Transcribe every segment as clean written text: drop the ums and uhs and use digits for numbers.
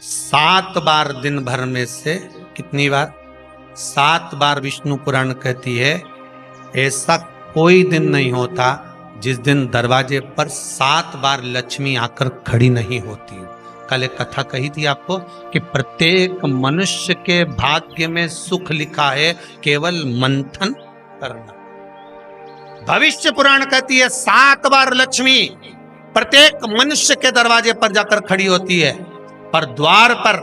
7 बार दिन भर में से कितनी बार? 7 बार विष्णु पुराण कहती है ऐसा कोई दिन नहीं होता जिस दिन दरवाजे पर 7 बार लक्ष्मी आकर खड़ी नहीं होती। कल एक कथा कही थी आपको कि प्रत्येक मनुष्य के भाग्य में सुख लिखा है, केवल मंथन करना। भविष्य पुराण कहती है 7 बार लक्ष्मी प्रत्येक मनुष्य के दरवाजे पर जाकर खड़ी होती है, पर द्वार पर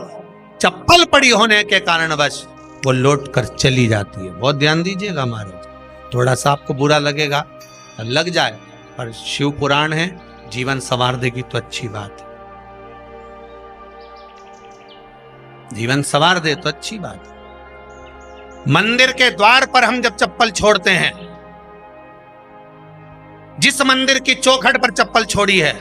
चप्पल पड़ी होने के कारणवश वो लौट कर चली जाती है। बहुत ध्यान दीजिएगा महाराज, थोड़ा सा आपको बुरा लगेगा, लग जाए, पर शिव पुराण है, जीवन संवार देगी तो अच्छी बात है, जीवन संवार दे तो अच्छी बात है। मंदिर के द्वार पर हम जब चप्पल छोड़ते हैं, जिस मंदिर की चौखट पर चप्पल छोड़ी है,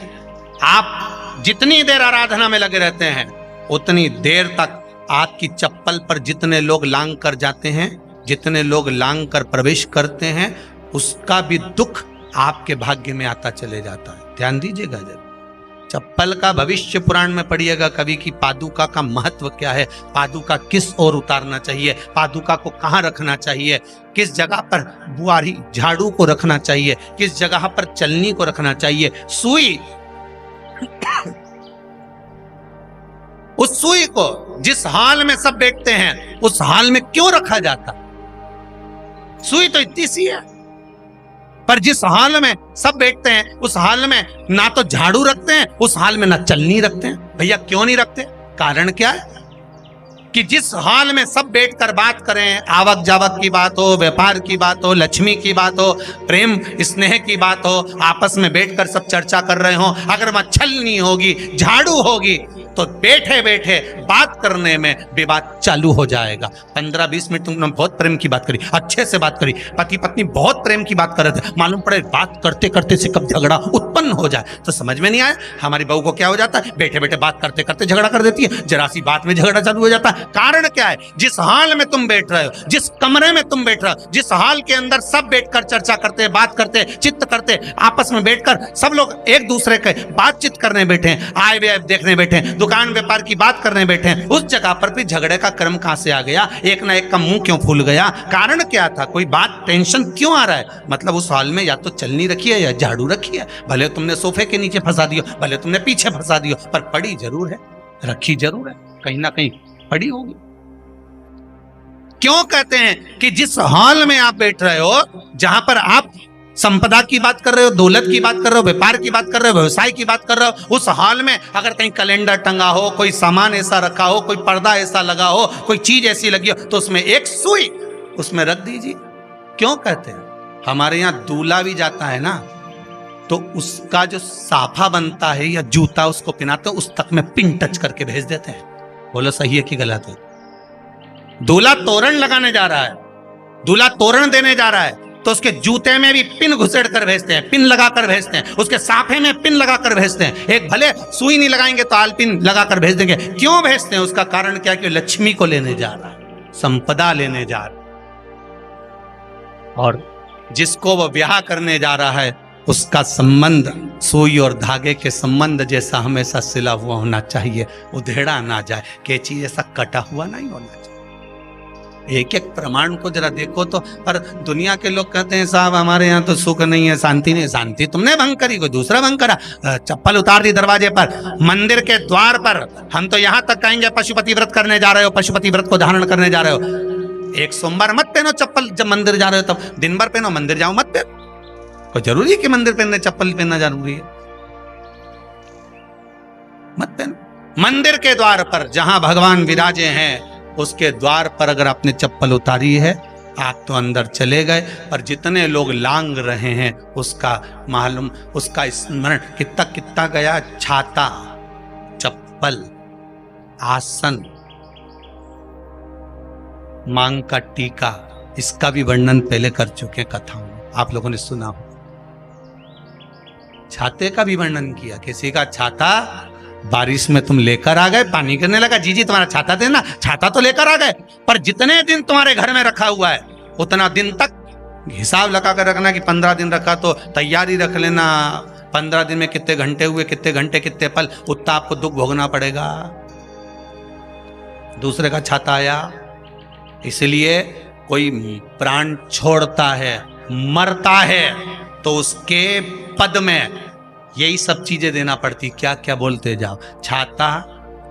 आप जितनी देर आराधना में लगे रहते हैं उतनी देर तक आपकी चप्पल पर जितने लोग लांग कर जाते हैं, जितने लोग लांग कर प्रवेश करते हैं, उसका भी दुख आपके भाग्य में आता चले जाता है। ध्यान दीजिएगा जरा, चप्पल का भविष्य पुराण में पढ़िएगा कभी कि पादुका का महत्व क्या है, पादुका किस ओर उतारना चाहिए, पादुका को कहाँ रखना चाहिए, किस जगह पर बुआरी झाड़ू को रखना चाहिए, किस जगह पर चलनी को रखना चाहिए, सुई उस सुई को जिस हाल में सब बैठते हैं उस हाल में क्यों रखा जाता? सुई तो इतनी सी है, पर जिस हाल में सब बैठते हैं उस हाल में ना तो झाड़ू रखते हैं, उस हाल में ना चलनी रखते हैं। भैया क्यों नहीं रखते? कारण क्या है कि जिस हाल में सब बैठकर बात करें, आवक जावक की बात हो, व्यापार की बात हो, लक्ष्मी की बात हो, प्रेम स्नेह की बात हो, आपस में बैठकर सब चर्चा कर रहे हो, अगर वहां छलनी होगी, झाड़ू होगी, तो बैठे बैठे बात करने में विवाद चालू हो जाएगा। 15-20 मिनट तुमने बहुत प्रेम की बात करी, अच्छे से बात करी, पति पत्नी बहुत प्रेम की बात कर रहे थे, मालूम पड़े बात करते करते से कब झगड़ा उत्पन्न हो जाए तो समझ में नहीं आया। हमारी बहू को क्या हो जाता है, बैठे बैठे बात करते करते झगड़ा कर देती है, जरा सी बात में झगड़ा चालू हो जाता है। कारण क्या है? जिस हाल में तुम बैठ रहे हो, जिस कमरे में तुम बैठ रहे हो, जिस हाल के अंदर सब बैठकर चर्चा करते, बात करते, चित्त करते, आपस में बैठकर सब लोग एक दूसरे के बातचीत करने बैठे, आए व्यय देखने बैठे, दुकान व्यापार की बात करने बैठे, उस जगह पर भी झगड़े का क्रम कहां से आ गया? एक ना एक का मुंह क्यों फूल गया? कारण क्या था? कोई बात टेंशन क्यों आ रहा है? मतलब उस हाल में या तो चलनी रखी है या झाड़ू रखी है, भले तुमने सोफे के नीचे फंसा दियो, भले तुमने पीछे फंसा दियो, पर पड़ी जरूर है, रखी जरूर है, कहीं ना कहीं पड़ी होगी। क्यों कहते हैं कि जिस हाल में आप बैठ रहे हो, जहां पर आप संपदा की बात कर रहे हो, दौलत की बात कर रहे हो, व्यापार की बात कर रहे हो, व्यवसाय की बात कर रहे हो, उस हाल में अगर कहीं कैलेंडर टंगा हो, कोई सामान ऐसा रखा हो, कोई पर्दा ऐसा लगा हो, कोई चीज ऐसी लगी हो, तो उसमें एक सुई उसमें रख दीजिए। क्यों कहते हैं? हमारे यहाँ दूल्हा भी जाता है ना, तो उसका जो साफा बनता है या जूता उसको पहनाते हैं, उस तक में पिन टच करके भेज देते हैं। बोलो सही है कि गलत है? दूल्हा तोरण लगाने जा रहा है, दूल्हा तोरण देने जा रहा है, तो उसके जूते में भी पिन घुसेड़ कर भेजते हैं, पिन लगाकर भेजते हैं, उसके साफे में पिन लगाकर भेजते हैं। एक भले सुई नहीं लगाएंगे तो आलपिन लगाकर भेज देंगे। क्यों भेजते हैं? उसका कारण क्या? कि लक्ष्मी को लेने जा रहा है, संपदा लेने जा रहा है, और जिसको वो ब्याह करने जा रहा है उसका संबंध सुई और धागे के संबंध जैसा हमेशा सिला हुआ होना चाहिए, उधेड़ा ना जाए, कैंची जैसा कटा हुआ नहीं होना चाहिए। एक एक प्रमाण को जरा देखो तो। पर दुनिया के लोग कहते हैं साहब हमारे यहाँ तो सुख नहीं है, शांति नहीं। शांति तुमने भंग करी, कोई दूसरा भंग करा। चप्पल उतार दी दरवाजे पर, मंदिर के द्वार पर। हम तो यहाँ तक कहेंगे पशुपति व्रत करने जा रहे हो, पशुपति व्रत को धारण करने जा रहे हो, एक सोमवार मत पहनो चप्पल, जब मंदिर जा रहे हो तब दिन भर पहनो, मंदिर जाओ मत पहनो। कोई जरूरी है कि मंदिर पहनने चप्पल पहनना जरूरी है? मत पहनो। मंदिर के द्वार पर जहां भगवान विराजे हैं उसके द्वार पर अगर आपने चप्पल उतारी है, आप तो अंदर चले गए, पर जितने लोग लांग रहे हैं उसका मालूम, उसका स्मरण कितना कितना गया। छाता, चप्पल, आसन, मांग का टीका, इसका भी वर्णन पहले कर चुके हैं कथाओं में, आप लोगों ने सुना हो। छाते का भी वर्णन किया। किसी का छाता बारिश में तुम लेकर आ गए, पानी गिरने लगा, जी जी तुम्हारा छाता देना, छाता तो लेकर आ गए, पर जितने दिन तुम्हारे घर में रखा हुआ है उतना दिन तक हिसाब लगा कर रखना कि 15 दिन रखा तो तैयारी रख लेना, 15 दिन में कितने घंटे हुए, कितने घंटे कितने पल, उतना आपको दुख भोगना पड़ेगा। दूसरे का छाता आया। इसलिए कोई प्राण छोड़ता है, मरता है, तो उसके पद में यही सब चीजें देना पड़ती। क्या क्या बोलते जाओ, छाता,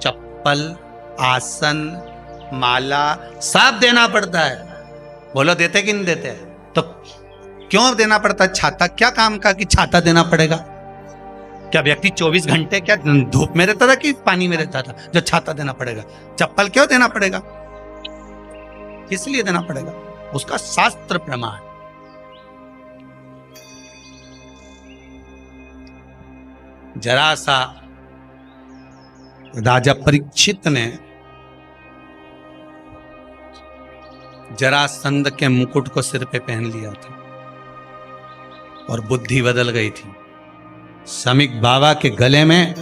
चप्पल, आसन, माला, सब देना पड़ता है। बोलो देते कि नहीं देते? तो क्यों देना पड़ता है? छाता क्या काम का कि छाता देना पड़ेगा? क्या व्यक्ति 24 घंटे क्या धूप में रहता था कि पानी में रहता था जो छाता देना पड़ेगा? चप्पल क्यों देना पड़ेगा? किस लिए देना पड़ेगा? उसका शास्त्र प्रमाण। जरा सा राजा परीक्षित ने जरासंध के मुकुट को सिर पे पहन लिया था और बुद्धि बदल गई थी। समीक बाबा के गले में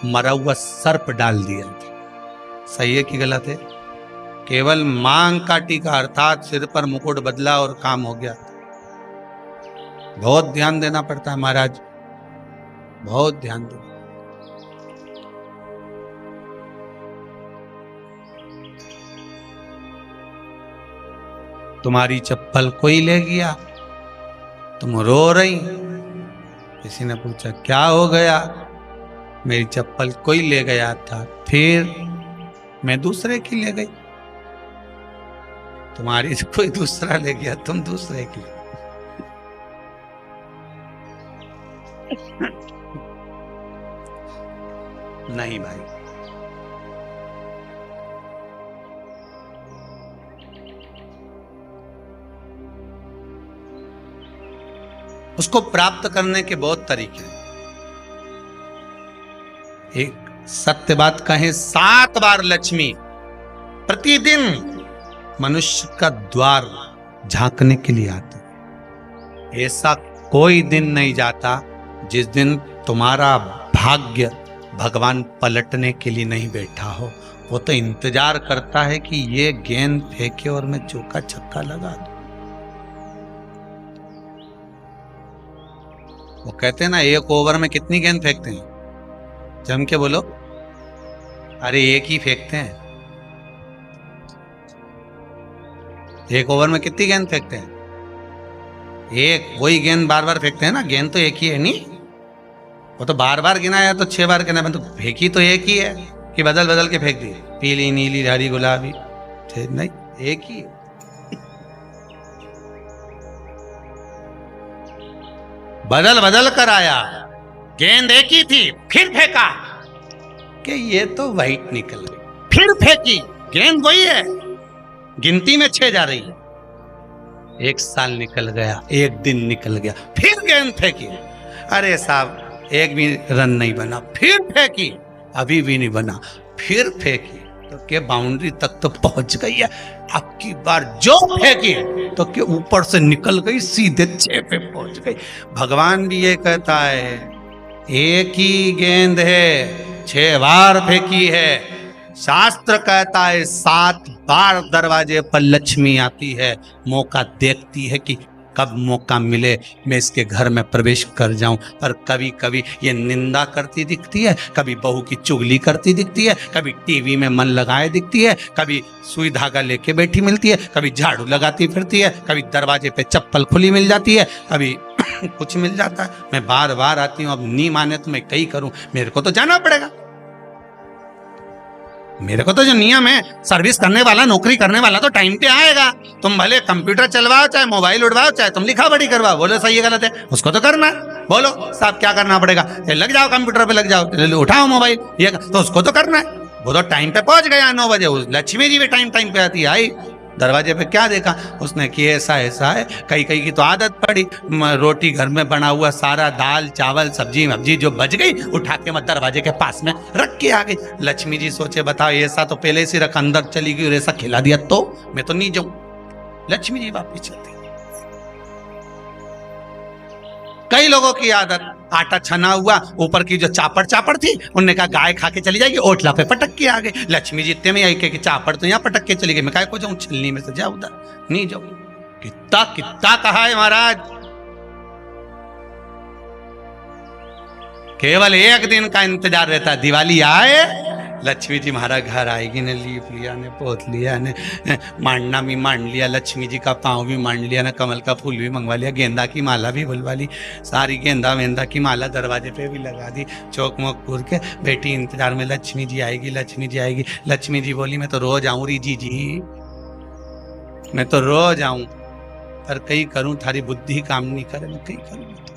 मरा हुआ सर्प डाल दिया था। सही है कि गलत है? केवल मांग काटी का अर्थात सिर पर मुकुट बदला और काम हो गया। बहुत ध्यान देना पड़ता है महाराज, बहुत ध्यान दो। तुम्हारी चप्पल कोई ले गया, तुम रो रही। किसी ने पूछा क्या हो गया? मेरी चप्पल कोई ले गया था, फिर मैं दूसरे की ले गई। तुम्हारी कोई दूसरा ले गया, तुम दूसरे की। नहीं भाई, उसको प्राप्त करने के बहुत तरीके हैं। एक सत्य बात कहें, 7 बार लक्ष्मी प्रतिदिन मनुष्य का द्वार झांकने के लिए आती है। ऐसा कोई दिन नहीं जाता जिस दिन तुम्हारा भाग्य भगवान पलटने के लिए नहीं बैठा हो। वो तो इंतजार करता है कि ये गेंद फेंके और मैं चौका छक्का लगा दूं। वो कहते हैं ना, एक ओवर में कितनी गेंद फेंकते हैं? जम के बोलो। अरे एक ही फेंकते हैं। एक ओवर में कितनी गेंद फेंकते हैं? एक। वही गेंद बार बार फेंकते हैं ना, गेंद तो एक ही है नहीं। वो तो बार बार गिना है तो 6 बार गिना, तो फेंकी तो एक ही है कि बदल बदल के फेंक दी, पीली नीली हरी गुलाबी? नहीं, एक ही है। बदल बदल कर आया, गेंद एक ही थी, फिर फेंका कि ये तो वाइट निकल गई, फिर फेंकी, गेंद वही है, गिनती में 6 जा रही है। 1 साल निकल गया, 1 दिन निकल गया, फिर गेंद फेंकी। अरे साहब, एक भी रन नहीं बना, फिर फेंकी, अभी भी नहीं बना, फिर फेंकी तो के बाउंड्री तक तो पहुंच गई है। अब की बार जो फेंकी तो के ऊपर से निकल गई, सीधे 6 पे पहुंच गई। भगवान भी ये कहता है, एक ही गेंद है, 6 बार फेंकी है। शास्त्र कहता है 7 बार दरवाजे पर लक्ष्मी आती है, मौका देखती है कि कब मौका मिले मैं इसके घर में प्रवेश कर जाऊं। पर कभी कभी ये निंदा करती दिखती है, कभी बहू की चुगली करती दिखती है, कभी टीवी में मन लगाए दिखती है, कभी सुई धागा लेके बैठी मिलती है, कभी झाड़ू लगाती फिरती है, कभी दरवाजे पे चप्पल खुली मिल जाती है, कभी कुछ मिल जाता है। मैं बार बार आती हूँ, अब नहीं माने तो मैं कहीं करूं, मेरे को तो जाना पड़ेगा। मेरे को तो जो नियम है, सर्विस करने वाला, नौकरी करने वाला तो टाइम पे आएगा। तुम भले कंप्यूटर चलवाओ, चाहे मोबाइल उड़वाओ, चाहे तुम लिखा पढ़ी करवाओ, बोलो सही है गलत है, उसको तो करना है। बोलो साहब क्या करना पड़ेगा? लग जाओ कंप्यूटर पे, लग जाओ, उठाओ मोबाइल, ये तो उसको तो करना है। वो तो टाइम पे पहुंच गया 9 बजे। लक्ष्मी जी भी टाइम पे आती है। आई दरवाजे पे क्या देखा उसने कि ऐसा ऐसा है। कई की तो आदत पड़ी, रोटी घर में बना हुआ सारा दाल चावल सब्जी वब्जी जो बच गई उठा के मैं दरवाजे के पास में रख के आ गई। लक्ष्मी जी सोचे बताओ, ऐसा तो पहले से रख, अंदर चली गई और ऐसा खिला दिया तो मैं तो नहीं जाऊं। लक्ष्मी जी वापिस चलती। कई लोगों की आदत, आटा छना हुआ, ऊपर की जो चापड़ थी, उनने कहा गाय खा के चली जाएगी, ओटला पे पटक के आ गए। लक्ष्मी जी इतने में आई कि चापड़ तो यहाँ पटक के चली गई, मैं काय को जाऊं, छलनी में से जा उधर नहीं जाऊं। कितना कितना कहा है महाराज, केवल एक दिन का इंतजार रहता है, दिवाली आए लक्ष्मी जी हमारा घर आएगी ने, लीप लिया ने, पोत लिया ने, मांडना भी मांड लिया, लक्ष्मी जी का पाँव भी मांड लिया ना, कमल का फूल भी मंगवा लिया, गेंदा की माला भी बुलवा ली, सारी गेंदा वेंदा की माला दरवाजे पे भी लगा दी, चौक मोक पूर के बेटी इंतजार में, लक्ष्मी जी आएगी, लक्ष्मी जी आएगी। लक्ष्मी जी बोली मैं तो रोज आऊं री जी, मैं तो रोज आऊं, पर कहीं करूं थारी बुद्धि काम नहीं करे, मैं कहीं करूं।